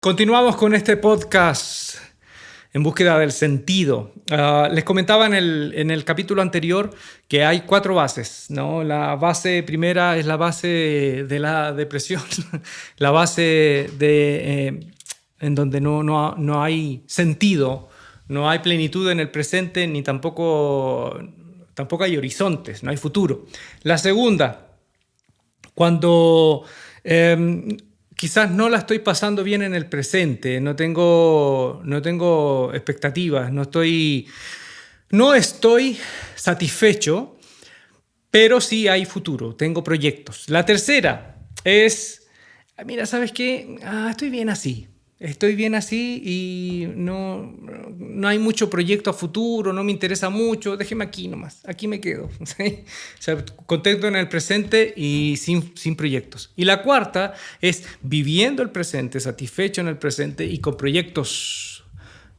Continuamos con este podcast en búsqueda del sentido. Les comentaba en el capítulo anterior que hay 4 bases, ¿no? La base primera es la base de la depresión, la base en donde no hay sentido, no hay plenitud en el presente, ni tampoco hay horizontes, no hay futuro. La segunda, cuando quizás no la estoy pasando bien en el presente, no tengo expectativas, no estoy satisfecho, pero sí hay futuro, tengo proyectos. La tercera es, mira, ¿sabes qué? Estoy bien así. Estoy bien así y no hay mucho proyecto a futuro, no me interesa mucho, déjeme aquí nomás, aquí me quedo. ¿Sí? O sea, contento en el presente y sin proyectos. Y la cuarta es viviendo el presente, satisfecho en el presente y con proyectos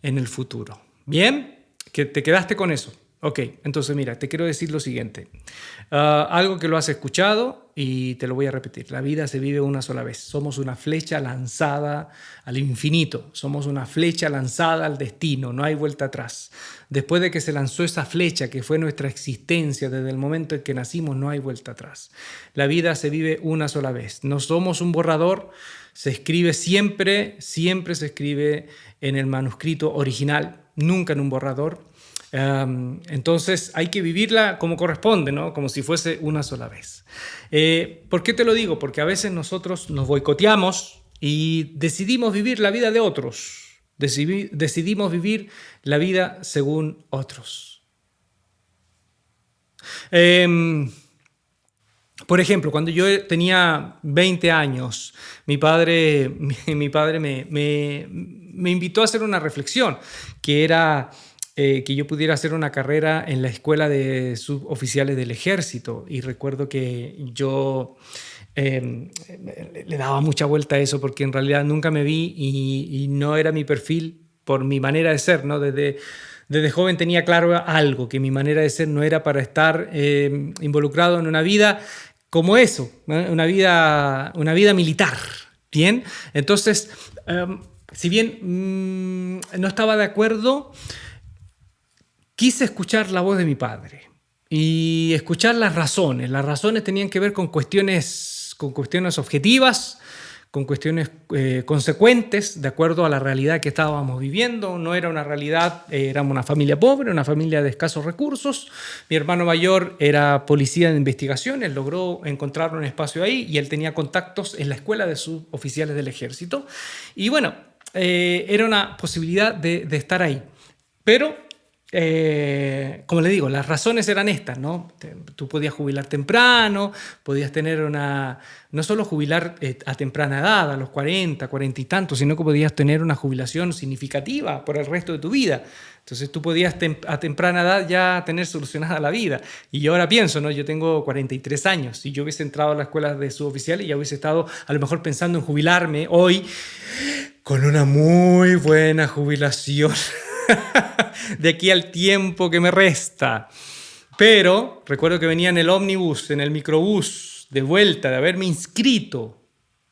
en el futuro. ¿Bien? ¿Que te quedaste con eso? Ok, entonces mira, te quiero decir lo siguiente. Algo que lo has escuchado y te lo voy a repetir. La vida se vive una sola vez. Somos una flecha lanzada al infinito. Somos una flecha lanzada al destino. No hay vuelta atrás. Después de que se lanzó esa flecha que fue nuestra existencia desde el momento en que nacimos, no hay vuelta atrás. La vida se vive una sola vez. No somos un borrador. Se escribe siempre se escribe en el manuscrito original, nunca en un borrador. Entonces hay que vivirla como corresponde, ¿no? Como si fuese una sola vez. ¿Por qué te lo digo? Porque a veces nosotros nos boicoteamos y decidimos vivir la vida de otros. Decidimos vivir la vida según otros. Por ejemplo, cuando yo tenía 20 años, mi padre me invitó a hacer una reflexión, que era que yo pudiera hacer una carrera en la escuela de suboficiales del ejército. Y recuerdo que yo le daba mucha vuelta a eso porque en realidad nunca me vi y no era mi perfil por mi manera de ser, ¿no? Desde joven tenía claro algo, que mi manera de ser no era para estar involucrado en una vida como eso, ¿no? Una vida militar, ¿bien? Entonces, si bien no estaba de acuerdo, quise escuchar la voz de mi padre y escuchar las razones. Las razones tenían que ver con cuestiones objetivas, con cuestiones consecuentes, de acuerdo a la realidad que estábamos viviendo. No era una realidad, éramos una familia pobre, una familia de escasos recursos. Mi hermano mayor era policía de investigaciones, logró encontrar un espacio ahí y él tenía contactos en la escuela de suboficiales del ejército. Y bueno, era una posibilidad de estar ahí. Pero como le digo, las razones eran estas, ¿no? Tú podías jubilar temprano, podías tener no solo jubilar a temprana edad, a los 40, 40 y tantos, sino que podías tener una jubilación significativa por el resto de tu vida. Entonces tú podías a temprana edad ya tener solucionada la vida. Y yo ahora pienso, ¿no? Yo tengo 43 años. Si yo hubiese entrado a la escuela de suboficiales, ya hubiese estado a lo mejor pensando en jubilarme hoy con una muy buena jubilación de aquí al tiempo que me resta. Pero recuerdo que venía en el ómnibus, en el microbús, de vuelta, de haberme inscrito.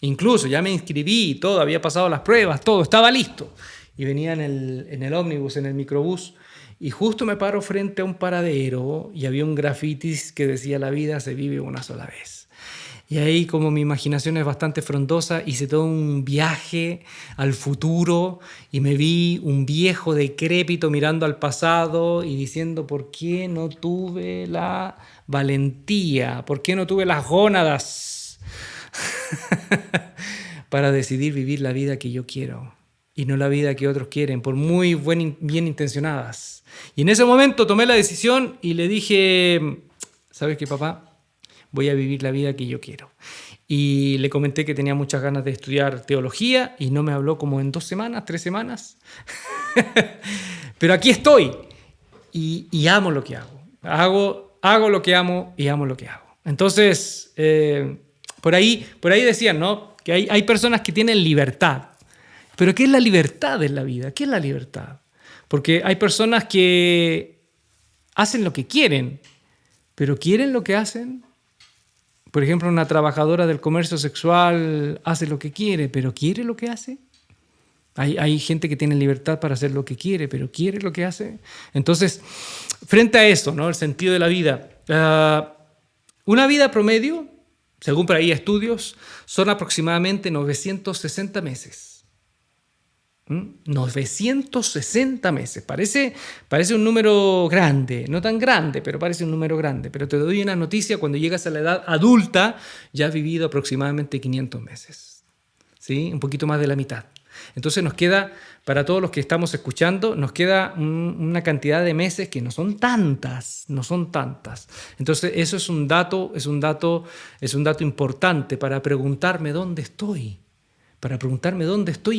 Incluso ya me inscribí, todo, había pasado las pruebas, todo, estaba listo. Y venía en el ómnibus, en el microbús, y justo me paro frente a un paradero y había un grafitis que decía: la vida se vive una sola vez. Y ahí, como mi imaginación es bastante frondosa, hice todo un viaje al futuro y me vi un viejo decrépito mirando al pasado y diciendo: ¿por qué no tuve la valentía? ¿Por qué no tuve las gónadas para decidir vivir la vida que yo quiero y no la vida que otros quieren, por muy bien intencionadas? Y en ese momento tomé la decisión y le dije: ¿sabes qué, papá? Voy a vivir la vida que yo quiero. Y le comenté que tenía muchas ganas de estudiar teología y no me habló como en 2 semanas, 3 semanas. Pero aquí estoy y amo lo que hago. Hago lo que amo y amo lo que hago. Entonces, por ahí decían, ¿no? Que hay personas que tienen libertad. Pero ¿qué es la libertad en la vida? ¿Qué es la libertad? Porque hay personas que hacen lo que quieren, pero ¿quieren lo que hacen? Por ejemplo, una trabajadora del comercio sexual hace lo que quiere, pero ¿quiere lo que hace? Hay gente que tiene libertad para hacer lo que quiere, pero ¿quiere lo que hace? Entonces, frente a eso, ¿no? El sentido de la vida. Una vida promedio, según por ahí estudios, son aproximadamente 960 meses. 960 meses. Parece un número grande, no tan grande, pero parece un número grande. Pero te doy una noticia, cuando llegas a la edad adulta, ya has vivido aproximadamente 500 meses. ¿Sí? Un poquito más de la mitad. Entonces nos queda, para todos los que estamos escuchando, nos queda una cantidad de meses que no son tantas. Entonces eso es un dato importante para preguntarme dónde estoy,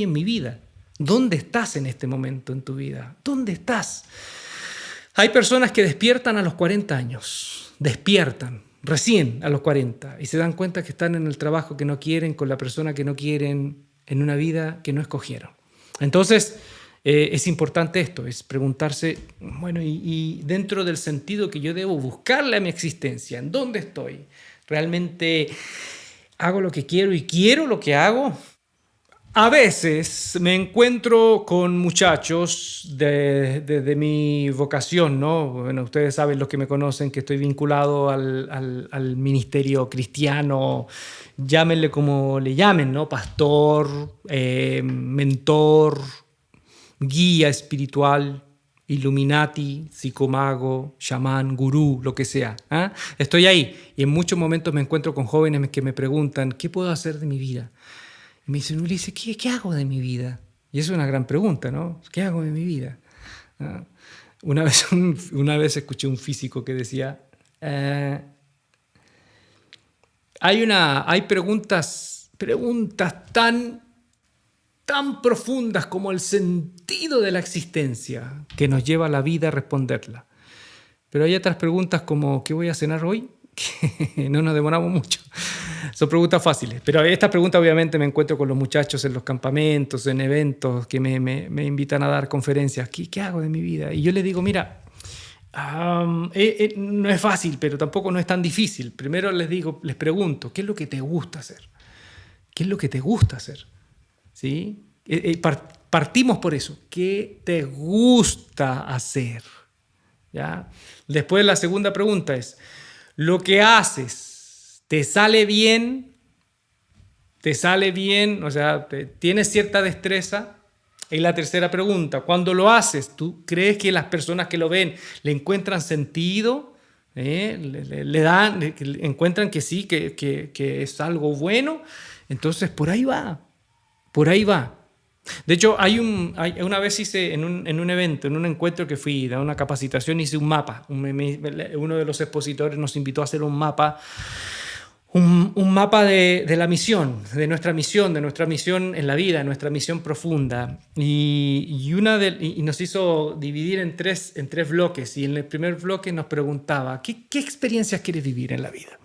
en mi vida. ¿Dónde estás en este momento en tu vida? ¿Dónde estás? Hay personas que despiertan a los 40 años, despiertan recién a los 40 y se dan cuenta que están en el trabajo que no quieren, con la persona que no quieren, en una vida que no escogieron. Entonces, es importante esto, es preguntarse, bueno, y dentro del sentido que yo debo buscarle a mi existencia, ¿en dónde estoy? ¿Realmente hago lo que quiero y quiero lo que hago? A veces me encuentro con muchachos de mi vocación, ¿no? Bueno, ustedes saben, los que me conocen, que estoy vinculado al ministerio cristiano, llámenle como le llamen, ¿no? Pastor, mentor, guía espiritual, Illuminati, psicomago, chamán, gurú, lo que sea. ¿Eh? Estoy ahí y en muchos momentos me encuentro con jóvenes que me preguntan, ¿qué puedo hacer de mi vida? Y me dicen, Ulises, ¿qué hago de mi vida? Y eso es una gran pregunta, ¿no? ¿Qué hago de mi vida? ¿Ah? Una vez escuché un físico que decía, hay preguntas tan profundas como el sentido de la existencia que nos lleva a la vida a responderla. Pero hay otras preguntas como, ¿qué voy a cenar hoy? Que no nos demoramos mucho. Son preguntas fáciles, pero estas preguntas obviamente me encuentro con los muchachos en los campamentos, en eventos que me invitan a dar conferencias. ¿Qué hago de mi vida? Y yo les digo, mira, no es fácil, pero tampoco no es tan difícil. Primero les pregunto, ¿qué es lo que te gusta hacer? ¿Qué es lo que te gusta hacer? ¿Sí? Partimos por eso. ¿Qué te gusta hacer? ¿Ya? Después la segunda pregunta es, ¿lo que haces te sale bien? ¿Te sale bien? O sea, ¿tienes cierta destreza? Y la tercera pregunta, cuando lo haces, ¿tú crees que las personas que lo ven le encuentran sentido? ¿Encuentran que sí, que es algo bueno? Entonces, por ahí va. De hecho, una vez hice en un evento, en un encuentro que fui, a una capacitación, hice un mapa. Uno de los expositores nos invitó a hacer un mapa de la misión, de nuestra misión en la vida, nuestra misión profunda. Y nos hizo dividir en tres bloques. Y en el primer bloque nos preguntaba, ¿qué experiencias quieres vivir en la vida?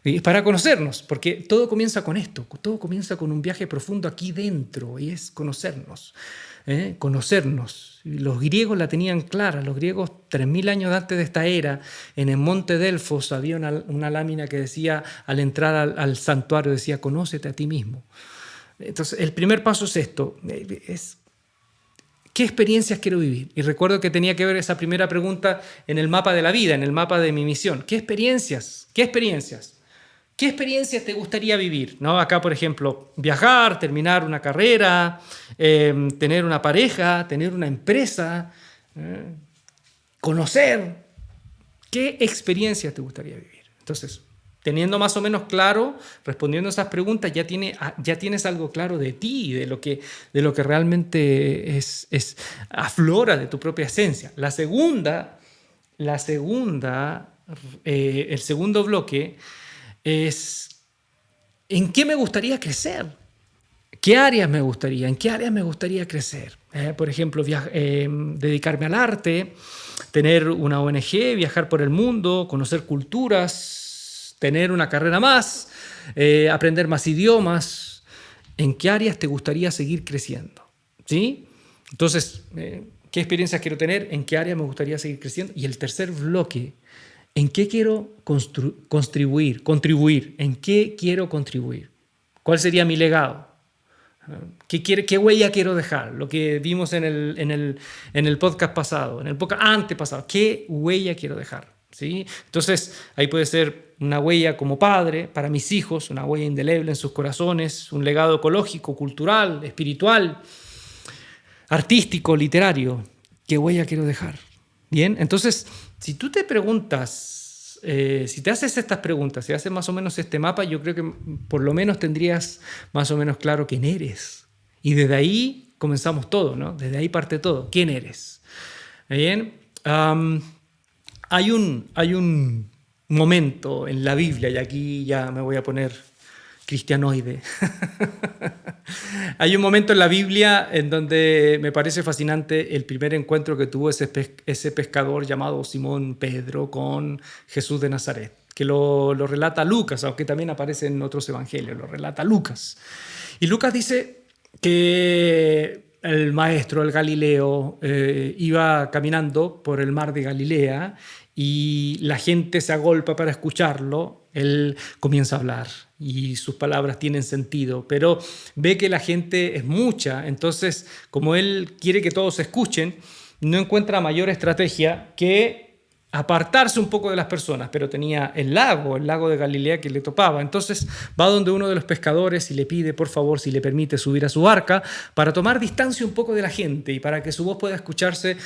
Y para conocernos, porque todo comienza con esto, todo comienza con un viaje profundo aquí dentro, y es conocernos. Los griegos la tenían clara. Los griegos, 3000 años antes de esta era, en el monte Delfos había una lámina que decía, al entrar al santuario, decía, conócete a ti mismo. Entonces, el primer paso es esto, ¿qué experiencias quiero vivir? Y recuerdo que tenía que ver esa primera pregunta en el mapa de la vida, en el mapa de mi misión. ¿Qué experiencias? ¿Qué experiencias te gustaría vivir? ¿No? Acá, por ejemplo, viajar, terminar una carrera, tener una pareja, tener una empresa, conocer. ¿Qué experiencias te gustaría vivir? Entonces, teniendo más o menos claro, respondiendo a esas preguntas, ya tienes algo claro de ti, de lo que realmente aflora de tu propia esencia. El segundo bloque es ¿en qué me gustaría crecer? ¿En qué áreas me gustaría crecer? Por ejemplo, dedicarme al arte, tener una ONG, viajar por el mundo, conocer culturas, tener una carrera más, aprender más idiomas. ¿En qué áreas te gustaría seguir creciendo? ¿Sí? Entonces, ¿qué experiencias quiero tener? ¿En qué áreas me gustaría seguir creciendo? Y el tercer bloque, ¿en qué quiero contribuir? ¿En qué quiero contribuir? ¿Cuál sería mi legado? ¿Qué huella quiero dejar? Lo que vimos en el podcast pasado, en el podcast antepasado. ¿Qué huella quiero dejar? ¿Sí? Entonces, ahí puede ser una huella como padre para mis hijos, una huella indeleble en sus corazones, un legado ecológico, cultural, espiritual, artístico, literario. ¿Qué huella quiero dejar? Bien, entonces, si tú te preguntas, si te haces estas preguntas, si haces más o menos este mapa, yo creo que por lo menos tendrías más o menos claro quién eres. Y desde ahí comenzamos todo, ¿no? Desde ahí parte todo. ¿Quién eres? Bien, hay un momento en la Biblia, y aquí ya me voy a poner cristianoide. Hay un momento en la Biblia en donde me parece fascinante el primer encuentro que tuvo ese pescador llamado Simón Pedro con Jesús de Nazaret, que lo relata Lucas, aunque también aparece en otros evangelios, lo relata Lucas. Y Lucas dice que el maestro, el Galileo, iba caminando por el mar de Galilea y la gente se agolpa para escucharlo. Él comienza a hablar y sus palabras tienen sentido, pero ve que la gente es mucha, entonces como él quiere que todos escuchen, no encuentra mayor estrategia que apartarse un poco de las personas, pero tenía el lago de Galilea que le topaba. Entonces va donde uno de los pescadores y le pide, por favor, si le permite subir a su barca para tomar distancia un poco de la gente y para que su voz pueda escucharse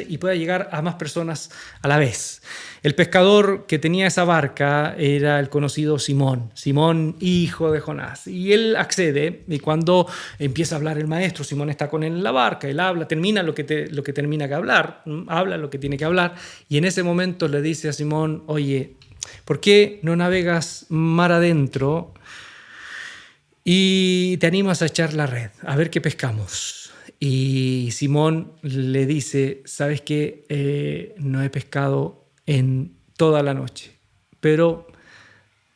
y pueda llegar a más personas a la vez. El pescador que tenía esa barca era el conocido Simón, hijo de Jonás. Y él accede, y cuando empieza a hablar el maestro, Simón está con él en la barca, él habla, termina lo que termina que hablar, habla lo que tiene que hablar, y en ese momento le dice a Simón, oye, ¿por qué no navegas mar adentro y te animas a echar la red, a ver qué pescamos? Y Simón le dice, ¿sabes qué? No he pescado en toda la noche, pero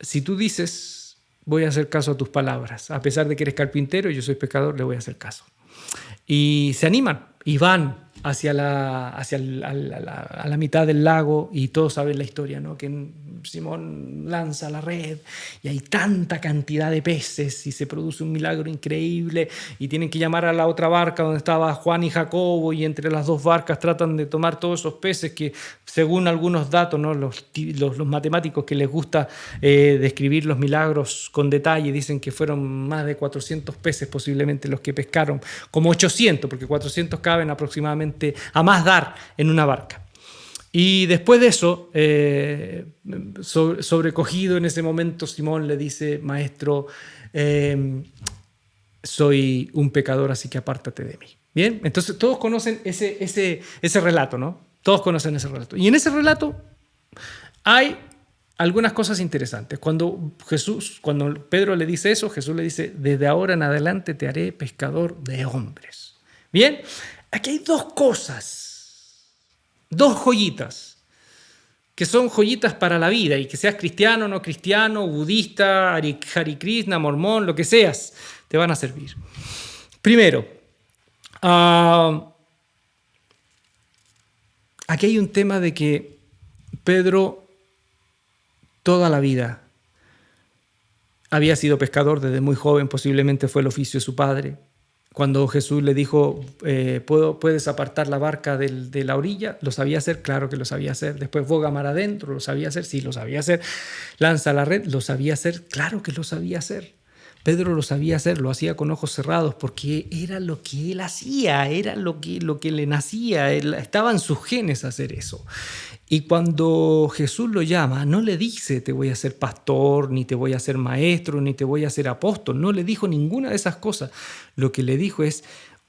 si tú dices, voy a hacer caso a tus palabras, a pesar de que eres carpintero y yo soy pescador, le voy a hacer caso. Y se animan y van hacia la mitad del lago, y todos saben la historia, ¿no? Que Simón lanza la red y hay tanta cantidad de peces y se produce un milagro increíble y tienen que llamar a la otra barca donde estaba Juan y Jacobo, y entre las dos barcas tratan de tomar todos esos peces que, según algunos datos, ¿no? los matemáticos que les gusta describir los milagros con detalle dicen que fueron más de 400 peces posiblemente los que pescaron, como 800, porque 400 caben aproximadamente a más dar en una barca. Y después de eso, sobrecogido en ese momento, Simón le dice, maestro, soy un pecador, así que apártate de mí. Bien, entonces todos conocen ese relato, ¿no? Todos conocen ese relato. Y en ese relato hay algunas cosas interesantes. Cuando Pedro le dice eso, Jesús le dice, desde ahora en adelante te haré pescador de hombres. Bien, aquí hay dos cosas, dos joyitas, que son joyitas para la vida, y que seas cristiano, no cristiano, budista, Hare Krishna, mormón, lo que seas, te van a servir. Primero, aquí hay un tema de que Pedro toda la vida había sido pescador desde muy joven, posiblemente fue el oficio de su padre. Cuando Jesús le dijo, ¿puedes apartar la barca de la orilla? ¿Lo sabía hacer? Claro que lo sabía hacer. Después boga mar adentro, ¿lo sabía hacer? Sí, lo sabía hacer. Lanza la red, ¿lo sabía hacer? Claro que lo sabía hacer. Pedro lo sabía hacer, lo hacía con ojos cerrados, porque era lo que él hacía, era lo que le nacía, estaba en sus genes hacer eso. Y cuando Jesús lo llama, no le dice te voy a ser pastor, ni te voy a ser maestro, ni te voy a ser apóstol. No le dijo ninguna de esas cosas. Lo que le dijo es,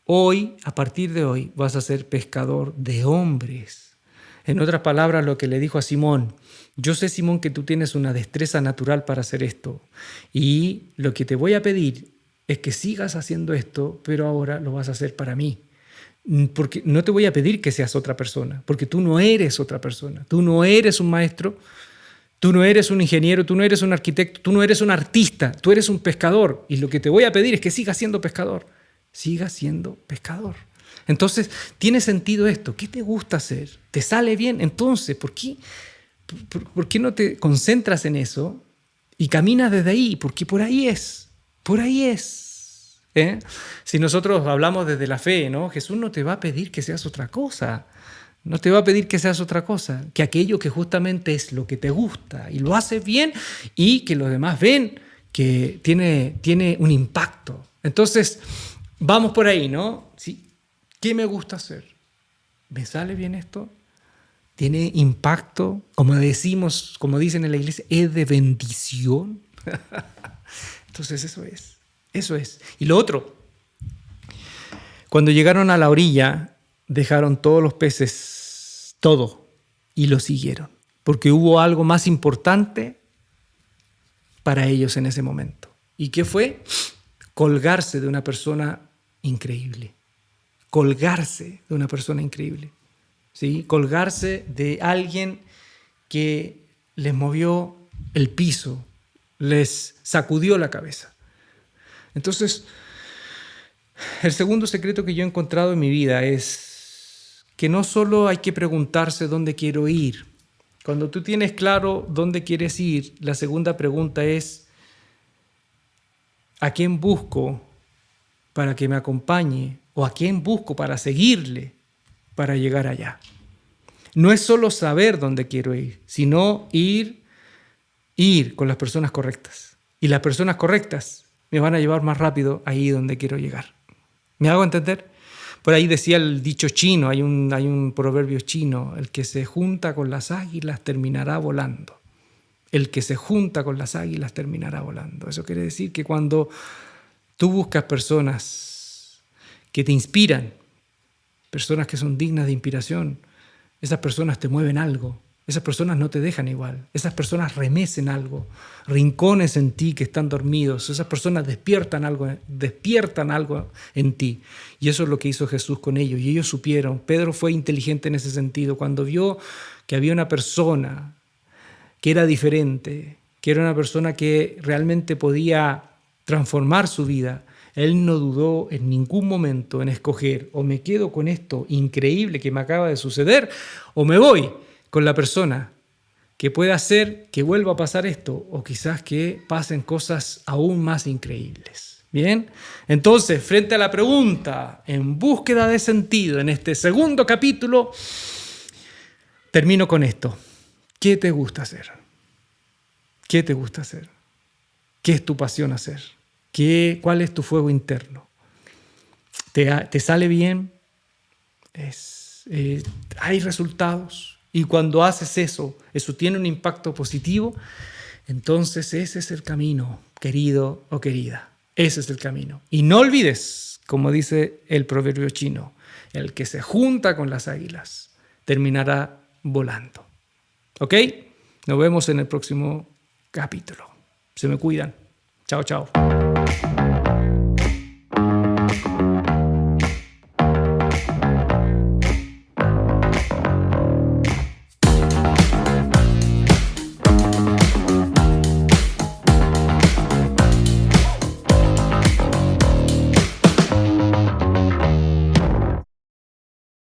hoy, a partir de hoy, vas a ser pescador de hombres. En otras palabras, lo que le dijo a Simón, yo sé, Simón, que tú tienes una destreza natural para hacer esto. Y lo que te voy a pedir es que sigas haciendo esto, pero ahora lo vas a hacer para mí. Porque no te voy a pedir que seas otra persona, porque tú no eres otra persona, tú no eres un maestro, tú no eres un ingeniero, tú no eres un arquitecto, tú no eres un artista, tú eres un pescador, y lo que te voy a pedir es que sigas siendo pescador, sigas siendo pescador. Entonces, ¿tiene sentido esto? ¿Qué te gusta hacer? ¿Te sale bien? Entonces, ¿por qué no te concentras en eso y caminas desde ahí? Porque por ahí es. Por ahí es. Si nosotros hablamos desde la fe, ¿no? Jesús no te va a pedir que seas otra cosa. No te va a pedir que seas otra cosa, que aquello que justamente es lo que te gusta y lo haces bien y que los demás ven que tiene un impacto. Entonces, vamos por ahí, ¿no? ¿Sí? ¿Qué me gusta hacer? ¿Me sale bien esto? ¿Tiene impacto? Como decimos, como dicen en la iglesia, ¿es de bendición? Entonces, eso es. Eso es. Y lo otro, cuando llegaron a la orilla, dejaron todos los peces, todo, y lo siguieron, porque hubo algo más importante para ellos en ese momento. ¿Y qué fue? Colgarse de una persona increíble. Colgarse de una persona increíble. ¿Sí? Colgarse de alguien que les movió el piso, les sacudió la cabeza. Entonces, el segundo secreto que yo he encontrado en mi vida es que no solo hay que preguntarse dónde quiero ir. Cuando tú tienes claro dónde quieres ir, la segunda pregunta es ¿a quién busco para que me acompañe? ¿O a quién busco para seguirle para llegar allá? No es solo saber dónde quiero ir, sino ir con las personas correctas. Y las personas correctas me van a llevar más rápido ahí donde quiero llegar. ¿Me hago entender? Por ahí decía el dicho chino, hay un proverbio chino, el que se junta con las águilas terminará volando. El que se junta con las águilas terminará volando. Eso quiere decir que cuando tú buscas personas que te inspiran, personas que son dignas de inspiración, esas personas te mueven algo. Esas personas no te dejan igual. Esas personas remecen algo, rincones en ti que están dormidos. Esas personas despiertan algo en ti. Y eso es lo que hizo Jesús con ellos. Y ellos supieron. Pedro fue inteligente en ese sentido. Cuando vio que había una persona que era diferente, que era una persona que realmente podía transformar su vida, él no dudó en ningún momento en escoger o me quedo con esto increíble que me acaba de suceder o me voy con la persona que pueda hacer que vuelva a pasar esto o quizás que pasen cosas aún más increíbles. Bien, entonces, frente a la pregunta, en búsqueda de sentido, en este segundo capítulo, termino con esto. ¿Qué te gusta hacer? ¿Qué te gusta hacer? ¿Qué es tu pasión hacer? ¿Cuál es tu fuego interno? ¿Te sale bien? ¿Hay resultados? Y cuando haces eso tiene un impacto positivo, entonces ese es el camino, querido o querida. Ese es el camino. Y no olvides, como dice el proverbio chino, el que se junta con las águilas terminará volando. ¿Ok? Nos vemos en el próximo capítulo. Se me cuidan. Chao, chao.